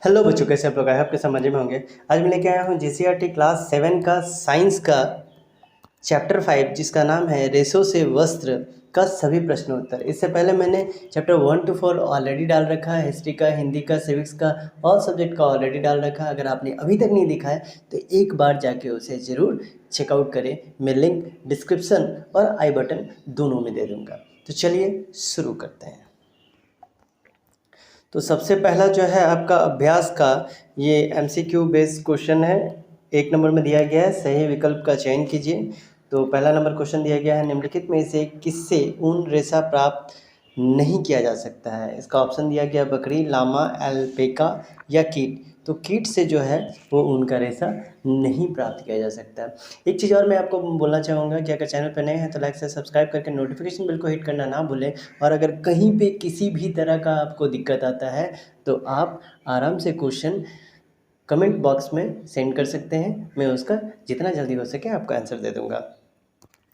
Hello बच्चों, कैसे आप लोग? आए आपके समझ में होंगे। आज मैं लेके आया हूँ जीसीईआरटी क्लास 7 का साइंस का चैप्टर 5 जिसका नाम है रेशों से वस्त्र का सभी प्रश्न उत्तर। इससे पहले मैंने चैप्टर 1 to 4 ऑलरेडी डाल रखा है, हिस्ट्री का, हिंदी का, सिविक्स का, ऑल सब्जेक्ट का ऑलरेडी डाल रखा है। अगर आपने अभी तक नहीं देखा है तो एक बार जाके उसे ज़रूर चेकआउट करें। मैं लिंक डिस्क्रिप्शन और आई बटन दोनों में दे दूँगा। तो चलिए शुरू करते हैं। तो सबसे पहला जो है आपका अभ्यास का ये एमसीक्यू बेस्ड क्वेश्चन है। 1 नंबर में दिया गया है, सही विकल्प का चयन कीजिए। तो पहला नंबर क्वेश्चन दिया गया है, निम्नलिखित में से किससे ऊन रेशा प्राप्त नहीं किया जा सकता है। इसका ऑप्शन दिया गया बकरी, लामा, एल्पेका या कीट। तो कीट से जो है वो ऊन का रेशा नहीं प्राप्त किया जा सकता। एक चीज़ और मैं आपको बोलना चाहूँगा कि अगर चैनल पर नए हैं तो लाइक से सब्सक्राइब करके नोटिफिकेशन बिल को हिट करना ना भूलें। और अगर कहीं पे किसी भी तरह का आपको दिक्कत आता है तो आप आराम से क्वेश्चन कमेंट बॉक्स में सेंड कर सकते हैं। मैं उसका जितना जल्दी हो सके आपको आंसर दे दूँगा।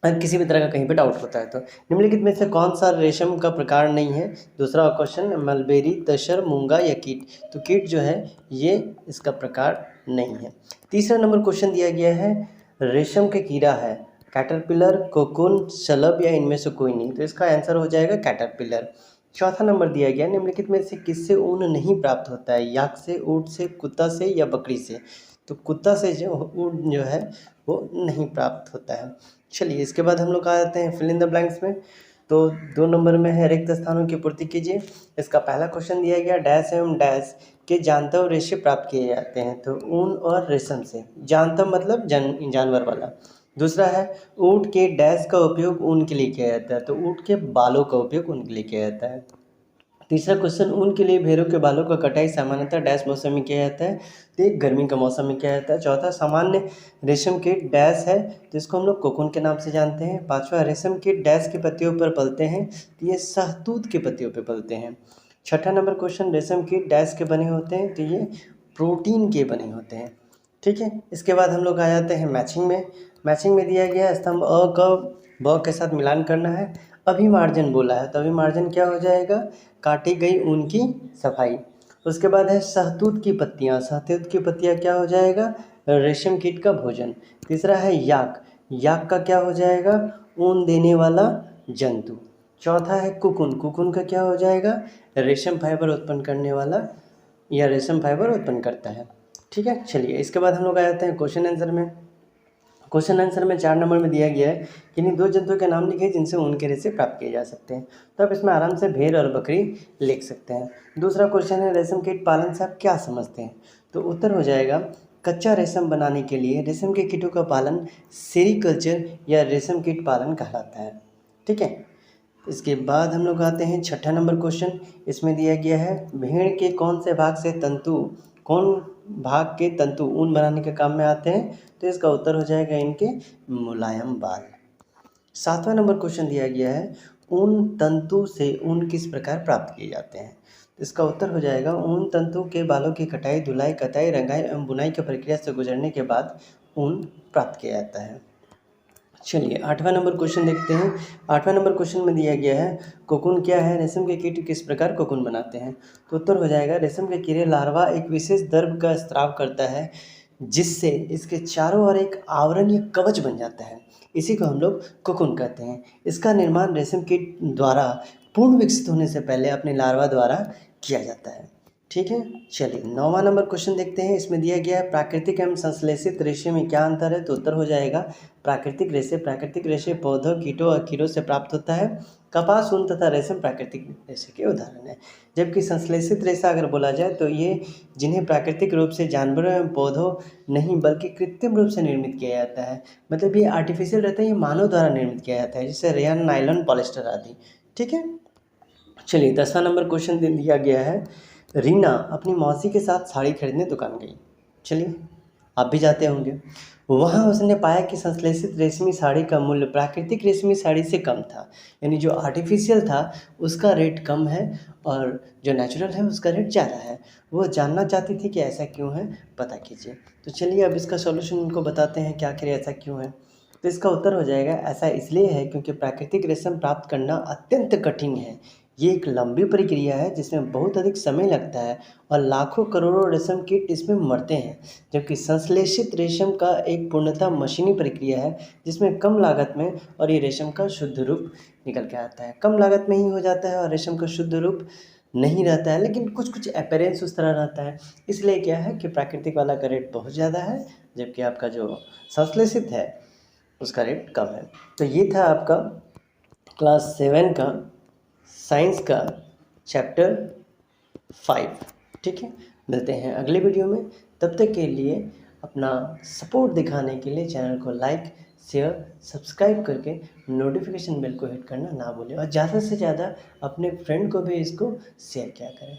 अगर किसी भी तरह का कहीं पे डाउट होता है तो निम्नलिखित में से कौन सा रेशम का प्रकार नहीं है। दूसरा क्वेश्चन, मलबेरी, तसर, मूंगा या कीट। तो कीट जो है ये इसका प्रकार नहीं है। तीसरा नंबर क्वेश्चन दिया गया है, रेशम के कीड़ा है, कैटरपिलर, कोकून, शलभ या इनमें से कोई नहीं। तो इसका आंसर हो जाएगा कैटरपिलर। चौथा नंबर दिया गया, निम्नलिखित में से किससे ऊन नहीं प्राप्त होता है। याक से, ऊँट से, कुत्ता से या बकरी से। तो कुत्ता से जो ऊन जो है वो नहीं प्राप्त होता है। चलिए इसके बाद हम लोग आ जाते हैं फिल इन द ब्लैंक्स में। तो 2 नंबर में है, रिक्त स्थानों की पूर्ति कीजिए। इसका पहला क्वेश्चन दिया गया, डैश एवं डैश के जानतव रेशे प्राप्त किए जाते हैं। तो ऊन और रेशम से। जानतव मतलब जानवर वाला। दूसरा है, ऊँट के डैश का उपयोग ऊन के लिए किया जाता है। तो ऊँट के बालों का उपयोग ऊन के लिए किया जाता है। तीसरा क्वेश्चन, ऊन के लिए भेड़ों के बालों का कटाई सामान्यतः डैश मौसम में किया जाता है। तो एक गर्मी का मौसम में किया जाता है। चौथा, सामान्य रेशम कीट डैश है तो इसको हम लोग कोकून के नाम से जानते हैं। पांचवा, रेशम कीट डैश के पत्तियों पर पलते हैं। तो ये शहतूत के पत्तियों पर पलते हैं। छठा नंबर क्वेश्चन, रेशम कीट डैश के बने होते हैं। तो ये प्रोटीन के बने होते हैं। ठीक है, इसके बाद हम लोग आ जाते हैं मैचिंग में। मैचिंग में दिया गया स्तंभ अ का ब के साथ मिलान करना है। अभिमार्जन बोला है तो अभिमार्जन क्या हो जाएगा, काटी गई ऊन की सफाई। उसके बाद है शहतूत की पत्तियाँ। शहतूत की पत्तियाँ क्या हो जाएगा, रेशम कीट का भोजन। तीसरा है याक। याक का क्या हो जाएगा, ऊन देने वाला जंतु। चौथा है कुकुन। कुकुन का क्या हो जाएगा, रेशम फाइबर उत्पन्न करने वाला या रेशम फाइबर उत्पन्न करता है। ठीक है, चलिए इसके बाद हम लोग आ जाते हैं क्वेश्चन आंसर में। क्वेश्चन आंसर में 4 नंबर में दिया गया है, किन्हीं 2 जंतुओं के नाम लिखे जिनसे ऊन के रेशे प्राप्त किए जा सकते हैं। तो आप इसमें आराम से भेड़ और बकरी लिख सकते हैं। दूसरा क्वेश्चन है, रेशम कीट पालन से आप क्या समझते हैं। तो उत्तर हो जाएगा, कच्चा रेशम बनाने के लिए रेशम के कीटों का पालन सेरीकल्चर या रेशम कीट पालन कहलाता है। ठीक है, इसके बाद हम लोग आते हैं छठा नंबर क्वेश्चन। इसमें दिया गया है, भेड़ के कौन से भाग से तंतु, कौन भाग के तंतु ऊन बनाने के काम में आते हैं। तो इसका उत्तर हो जाएगा इनके मुलायम बाल। सातवां नंबर क्वेश्चन दिया गया है, ऊन तंतु से ऊन किस प्रकार प्राप्त किए जाते हैं। तो इसका उत्तर हो जाएगा, ऊन तंतु के बालों की कटाई, धुलाई, कताई, रंगाई एवं बुनाई की प्रक्रिया से गुजरने के बाद ऊन प्राप्त किया जाता है। चलिए 8वां नंबर क्वेश्चन देखते हैं। 8वां नंबर क्वेश्चन में दिया गया है, कोकून क्या है, रेशम के कीट किस प्रकार कोकून बनाते हैं। तो उत्तर हो जाएगा, रेशम के कीड़े लार्वा एक विशेष द्रव का स्राव करता है जिससे इसके चारों ओर एक आवरण या कवच बन जाता है। इसी को हम लोग कोकून कहते हैं। इसका निर्माण रेशम कीट द्वारा पूर्ण विकसित होने से पहले अपने लार्वा द्वारा किया जाता है। ठीक है, चलिए 9वां नंबर क्वेश्चन देखते हैं। इसमें दिया गया है, प्राकृतिक एवं संश्लेषित रेशे में क्या अंतर है। तो उत्तर हो जाएगा, प्राकृतिक रेशे पौधों, कीटों और कीड़ों से प्राप्त होता है। कपास, ऊन तथा रेशम प्राकृतिक रेशे के उदाहरण है। जबकि संश्लेषित रेशा अगर बोला जाए तो ये जिन्हें प्राकृतिक रूप से जानवरों एवं पौधों नहीं बल्कि कृत्रिम रूप से निर्मित किया जाता है। मतलब ये आर्टिफिशियल रहता है, ये मानव द्वारा निर्मित किया जाता है, जैसे रेयन, नायलॉन, पॉलिस्टर आदि। ठीक है, चलिए 10वां नंबर क्वेश्चन दिया गया है, रीना अपनी मौसी के साथ साड़ी खरीदने दुकान गई। चलिए आप भी जाते होंगे। वहाँ उसने पाया कि संश्लेषित रेशमी साड़ी का मूल्य प्राकृतिक रेशमी साड़ी से कम था। यानी जो आर्टिफिशियल था उसका रेट कम है और जो नेचुरल है उसका रेट ज़्यादा है। वो जानना चाहती थी कि ऐसा क्यों है, पता कीजिए। तो चलिए अब इसका सॉल्यूशन उनको बताते हैं कि आखिर ऐसा क्यों है। तो इसका उत्तर हो जाएगा, ऐसा इसलिए है क्योंकि प्राकृतिक रेशम प्राप्त करना अत्यंत कठिन है। ये एक लंबी प्रक्रिया है जिसमें बहुत अधिक समय लगता है और लाखों करोड़ों रेशम कीट इसमें मरते हैं, जबकि संश्लेषित रेशम का एक पूर्णतः मशीनी प्रक्रिया है जिसमें कम लागत में और ये रेशम का शुद्ध रूप निकल के आता है। कम लागत में ही हो जाता है और रेशम का शुद्ध रूप नहीं रहता है, लेकिन कुछ कुछ अपीयरेंस उस तरह रहता है। इसलिए क्या है कि प्राकृतिक वाला का रेट बहुत ज़्यादा है, जबकि आपका जो संश्लेषित है उसका रेट कम है। तो ये था आपका क्लास 7 का साइंस का चैप्टर 5। ठीक है, मिलते हैं अगले वीडियो में। तब तक के लिए अपना सपोर्ट दिखाने के लिए चैनल को लाइक, शेयर, सब्सक्राइब करके नोटिफिकेशन बेल को हिट करना ना भूलें और ज़्यादा से ज़्यादा अपने फ्रेंड को भी इसको शेयर किया करें।